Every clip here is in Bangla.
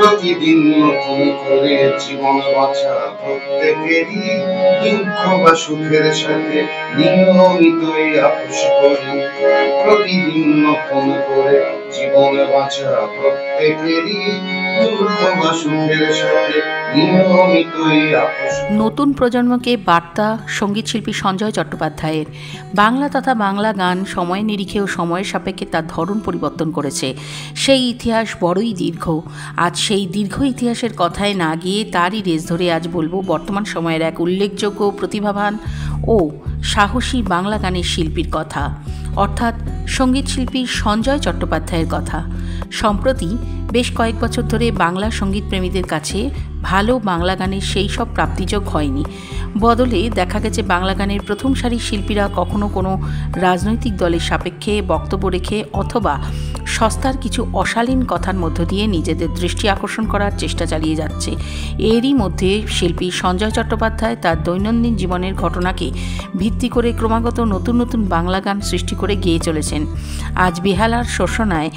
প্রতিদিন নতুন করে জীবন বাঁচা প্রত্যেকেরই দুঃখ বা সুখের সাথে নিয়মিতই আপোষ করি। প্রতিদিন নতুন করে জীবন বাঁচা প্রত্যেকেরই দুঃখ বা সুখের সাথে নিয়মিতই আপোষ। নতুন প্রজন্মকে বার্তা সঙ্গীত শিল্পী সঞ্জয় চট্টোপাধ্যায়ের। বাংলা তথা বাংলা গান সময়ের নিরিখে ও সময়ের সাপেক্ষে তার ধরন পরিবর্তন করেছে। সেই ইতিহাস বড়ই দীর্ঘ। আজ সেই দীর্ঘ ইতিহাসের কথায় না গিয়ে তারই রেশ ধরে আজ বলবো বর্তমান সময়ের এক উল্লেখযোগ্য, প্রতিভাবান ও সাহসী বাংলা গানের শিল্পীর কথা, অর্থাৎ সঙ্গীত শিল্পী সঞ্জয় চট্টোপাধ্যায়ের কথা। সম্প্রতি বেশ কয়েক বছর ধরে বাংলা সঙ্গীত প্রেমীদের কাছে ভালো বাংলা গানের সেই সব প্রাপ্তিযোগ হয়নি। বদলে দেখা গেছে বাংলা গানের প্রথম সারির শিল্পীরা কখনো কোনো রাজনৈতিক দলের সাপেক্ষে বক্তব্য রেখে অথবা সস্তার কিছু অশালীন কথার মধ্য দিয়ে নিজেদের দৃষ্টি আকর্ষণ করার চেষ্টা চালিয়ে যাচ্ছে। এরই মধ্যে শিল্পী সঞ্জয় চট্টোপাধ্যায় তার দৈনন্দিন জীবনের ঘটনাকে ভিত্তি করে ক্রমাগত নতুন নতুন বাংলা গান সৃষ্টি করে গেয়ে চলেছেন। আজ বেহালার শোষণায়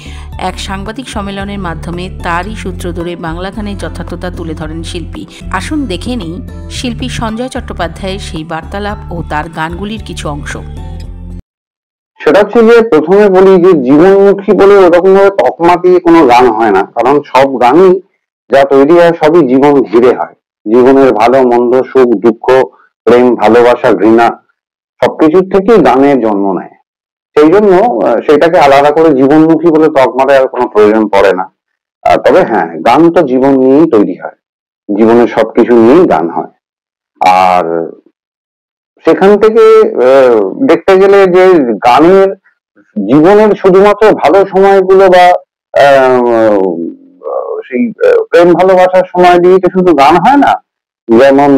এক সাংবাদিক সম্মেলনের মাধ্যমে তারই সূত্র ধরে বাংলা গানের যথার্থতা তুলে ধরেন শিল্পী। আসুন দেখে নিই শিল্পী সঞ্জয় চট্টোপাধ্যায়ের সেই বার্তালাপ ও তার গানগুলির কিছু অংশ। সেটা হচ্ছে যে প্রথমে বলি যে জীবনমুখী বলে ওরকম ভাবে তকমা দিয়ে কোনো গান হয় না, কারণ সব গানই যা তৈরি হয় সবই জীবন ঘিরে হয়। জীবনের ভালো মন্দ, সুখ দুঃখ, প্রেম ভালোবাসা ঘৃণা সবকিছুর থেকেই গানের জন্ম নেয়। সেই জন্য সেটাকে আলাদা করে জীবনমুখী বলে তকমা দেওয়ার কোনো প্রয়োজন পড়ে না। তবে হ্যাঁ, গান তো জীবন নিয়েই তৈরি হয়, জীবনের সবকিছু নিয়েই গান হয়। আর সেখান থেকে দেখতে গেলে যে গানের জীবনের শুধুমাত্র ভালো সময়গুলো বা সেই প্রেম ভালোবাসার সময় দিয়ে তো শুধু গান হয় না। যেমন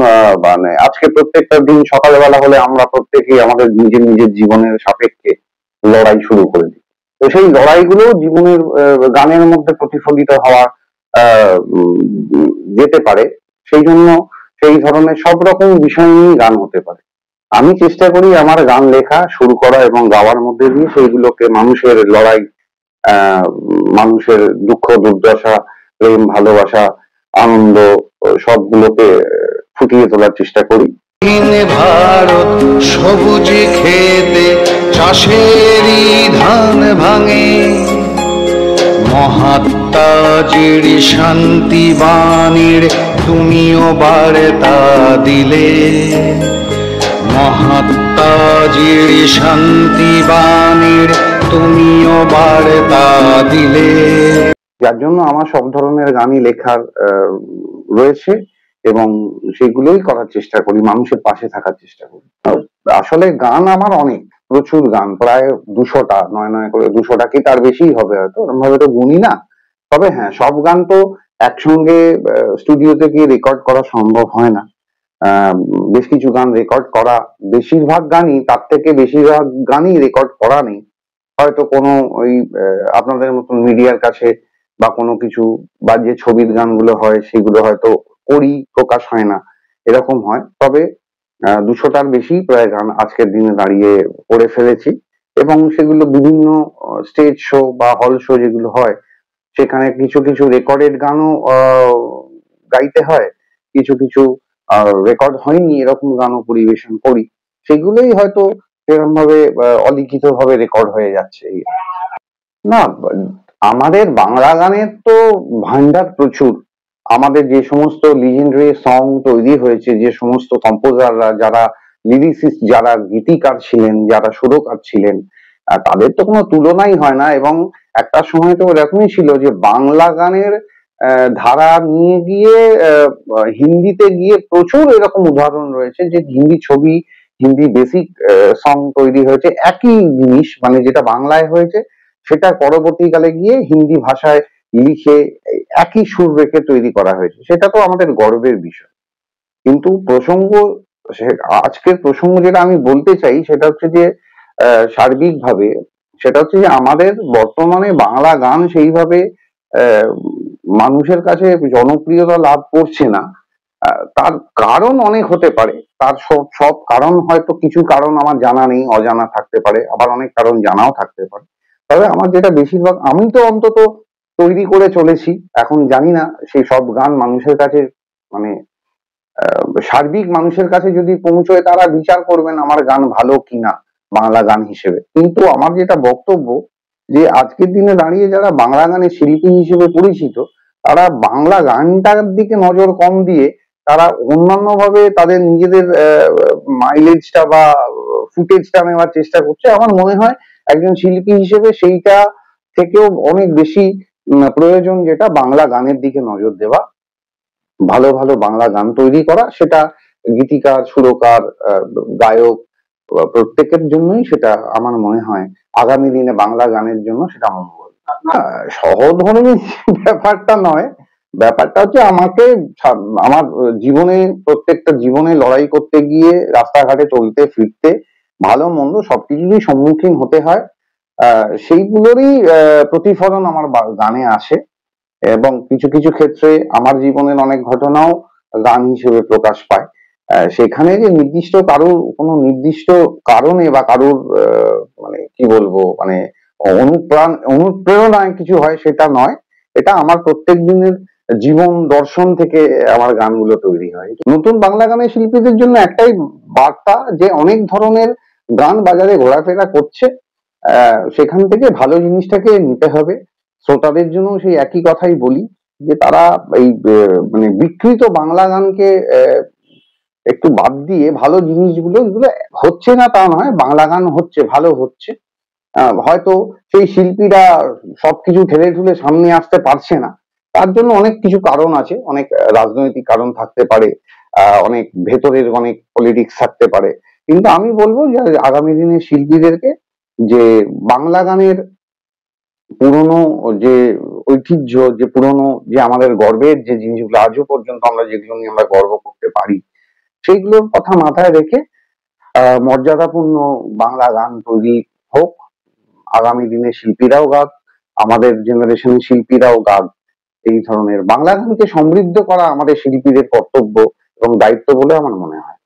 মানে আজকে প্রত্যেকটা দিন সকালবেলা হলে আমরা প্রত্যেকেই আমাদের নিজের নিজের জীবনের সাপেক্ষে লড়াই শুরু করে দিই। তো সেই লড়াইগুলো জীবনের গানের মধ্যে প্রতিফলিত হওয়া যেতে পারে। সেই জন্য সেই ধরনের সব রকম বিষয় নিয়ে গান হতে পারে। আমি চেষ্টা করি আমার গান লেখা শুরু করা এবং গাওয়ার মধ্যে দিয়ে সেইগুলোকে মানুষের লড়াই, মানুষের দুঃখ দুর্দশা, প্রেম ভালোবাসা, আনন্দ সবগুলোকে ফুটিয়ে তোলার চেষ্টা করি। ভারত সবুজে খেতে চাষেরই ধান ভাঙে, মহাত্মাজির শান্তি বাণীর তুমিও বার্তা দিলে, মহাত্মাজির শান্তি বাণীর তুমিও বার্তা দিলে। যার জন্য আমার সব ধরনের গানই লেখার রয়েছে এবং সেগুলোই করার চেষ্টা করি, মানুষের পাশে থাকার চেষ্টা করি। আসলে গান আমার অনেক, প্রচুর গান, প্রায় 200টা, নয় করে 200টা কি তার বেশি হবে, হয়তো ওরকম ভাবে তো গুনি না। তবে হ্যাঁ, সব গান তো একসঙ্গে স্টুডিওতে গিয়ে রেকর্ড করা সম্ভব হয় না। বেশ কিছু গান রেকর্ড করা, বেশিরভাগ গানই, তার থেকে বেশিরভাগ গানই রেকর্ড করা নেই। হয়তো কোনো ওই আপনাদের মতন মিডিয়ার কাছে বা কোনো কিছু, বা যে ছবির গানগুলো হয় সেগুলো হয়তো করি, প্রকাশ হয় না, এরকম হয়। তবে 200টার বেশি প্রায় গান আজকের দিনে দাঁড়িয়ে করে ফেলেছি এবং সেগুলো বিভিন্ন স্টেজ শো বা হল শো যেগুলো হয় সেখানে কিছু কিছু রেকর্ডেড গানও গাইতে হয়, কিছু কিছু রেকর্ড হয়নি এরকম গানও পরিবেশন করি। সেগুলোই হয়তো সেরকম ভাবে অলিখিত ভাবে রেকর্ড হয়ে যাচ্ছে। না, আমাদের বাংলা গানের তো ভান্ডার প্রচুর। আমাদের যে সমস্ত লিজেন্ডারি সং তৈরি হয়েছে, যে সমস্ত কম্পোজাররা, যারা লিরিসিস্ট, যারা গীতিকার ছিলেন, যারা সুরকার ছিলেন, তাদের তো কোনো তুলনাই হয় না। এবং একটা সময় তো এরকমই ছিল যে বাংলা গানের ধারা নিয়ে গিয়ে হিন্দিতে গিয়ে প্রচুর এরকম উদাহরণ রয়েছে যে হিন্দি ছবি, হিন্দি বেসিক সং তৈরি হয়েছে, একই জিনিস মানে যেটা বাংলায় হয়েছে সেটা পরবর্তীকালে গিয়ে হিন্দি ভাষায় লিখে একই সুর রেখে তৈরি করা হয়েছে। সেটা তো আমাদের গর্বের বিষয়। কিন্তু আজকের প্রসঙ্গ যেটা আমি বলতে চাই সেটা হচ্ছে যে সার্বিকভাবে সেটা হচ্ছে যে আমাদের বর্তমানে বাংলা গান সেইভাবে মানুষের কাছে জনপ্রিয়তা লাভ করছে না। তার কারণ অনেক হতে পারে, তার সব কারণ হয়তো কিছু কারণ আমার জানা নেই, অজানা থাকতে পারে, আবার অনেক কারণ জানাও থাকতে পারে। তবে আমার যেটা বেশিরভাগ, আমি তো অন্তত তৈরি করে চলেছি। এখন জানি না সেই সব গান মানুষের কাছে মানে সার্বিক মানুষের কাছে যদি পৌঁছয় তারা বিচার করবেন আমার গান ভালো কিনা বাংলা গান হিসেবে। কিন্তু আমার যেটা বক্তব্য যে আজকের দিনে দাঁড়িয়ে যারা বাংলা গানের শিল্পী হিসেবে পরিচিত তারা বাংলা গানটার দিকে নজর কম দিয়ে তারা অন্যান্য ভাবে তাদের নিজেদের মাইলেজটা বা ফুটেজটা নেওয়ার চেষ্টা করছে। আমার মনে হয় একজন শিল্পী হিসেবে সেইটা থেকেও অনেক বেশি প্রয়োজন যেটা বাংলা গানের দিকে নজর দেওয়া, ভালো ভালো বাংলা গান তৈরি করা, সেটা গীতিকার, সুরকার, গায়ক প্রত্যেকের জন্যই সেটা আমার মনে হয় আগামী দিনে বাংলা গানের জন্য সেটা মঙ্গল। না, সহধর্মী ব্যাপারটা নয়, ব্যাপারটা হচ্ছে আমাকে আমার জীবনে প্রত্যেকটা জীবনে লড়াই করতে গিয়ে রাস্তাঘাটে চলতে ফিরতে ভালো মন্দ সবকিছুরই সম্মুখীন হতে হয়। সেইগুলোরই প্রতিফলন আমার গানে আসে এবং কিছু কিছু ক্ষেত্রে আমার জীবনের অনেক ঘটনাও গান হিসেবে প্রকাশ পায়। সেখানে যে নির্দিষ্ট কারোর কোনো নির্দিষ্ট কারণে বা কারোর মানে কি বলবো মানে অনুপ্রেরণায় কিছু হয় সেটা নয়, এটা আমার প্রত্যেক দিনের জীবন দর্শন থেকে আমার গানগুলো তৈরি হয়। নতুন বাংলা গানের শিল্পীদের জন্য একটাই বার্তা যে অনেক ধরনের গান বাজারে ঘোরাফেরা করছে, সেখান থেকে ভালো জিনিসটাকে নিতে হবে। শ্রোতাদের জন্য সেই একই কথাই বলি যে তারা এই মানে বিকৃত বাংলা গানকে একটু বাদ দিয়ে ভালো জিনিসগুলো, এগুলো হচ্ছে না তা নয়, বাংলা গান হচ্ছে, ভালো হচ্ছে। হয়তো সেই শিল্পীরা সবকিছু ঠেলে ঠুলে সামনে আসতে পারছে না, তার জন্য অনেক কিছু কারণ আছে, অনেক রাজনৈতিক কারণ থাকতে পারে, অনেক ভেতরের অনেক পলিটিক্স থাকতে পারে। কিন্তু আমি বলবো যে আগামী দিনে শিল্পীদেরকে যে বাংলা গানের পুরনো যে ঐতিহ্য, যে পুরনো যে আমাদের গর্বের যে জিনিসগুলো আজও পর্যন্ত আমরা যেগুলো নিয়ে আমরা গর্ব করতে পারি সেইগুলোর কথা মাথায় রেখে মর্যাদাপূর্ণ বাংলা গান তৈরি হোক, আগামী দিনে শিল্পীরাও গাক, আমাদের জেনারেশনের শিল্পীরাও গাক। এই ধরনের বাংলা গানকে সমৃদ্ধ করা আমাদের শিল্পীদের কর্তব্য এবং দায়িত্ব বলে আমার মনে হয়।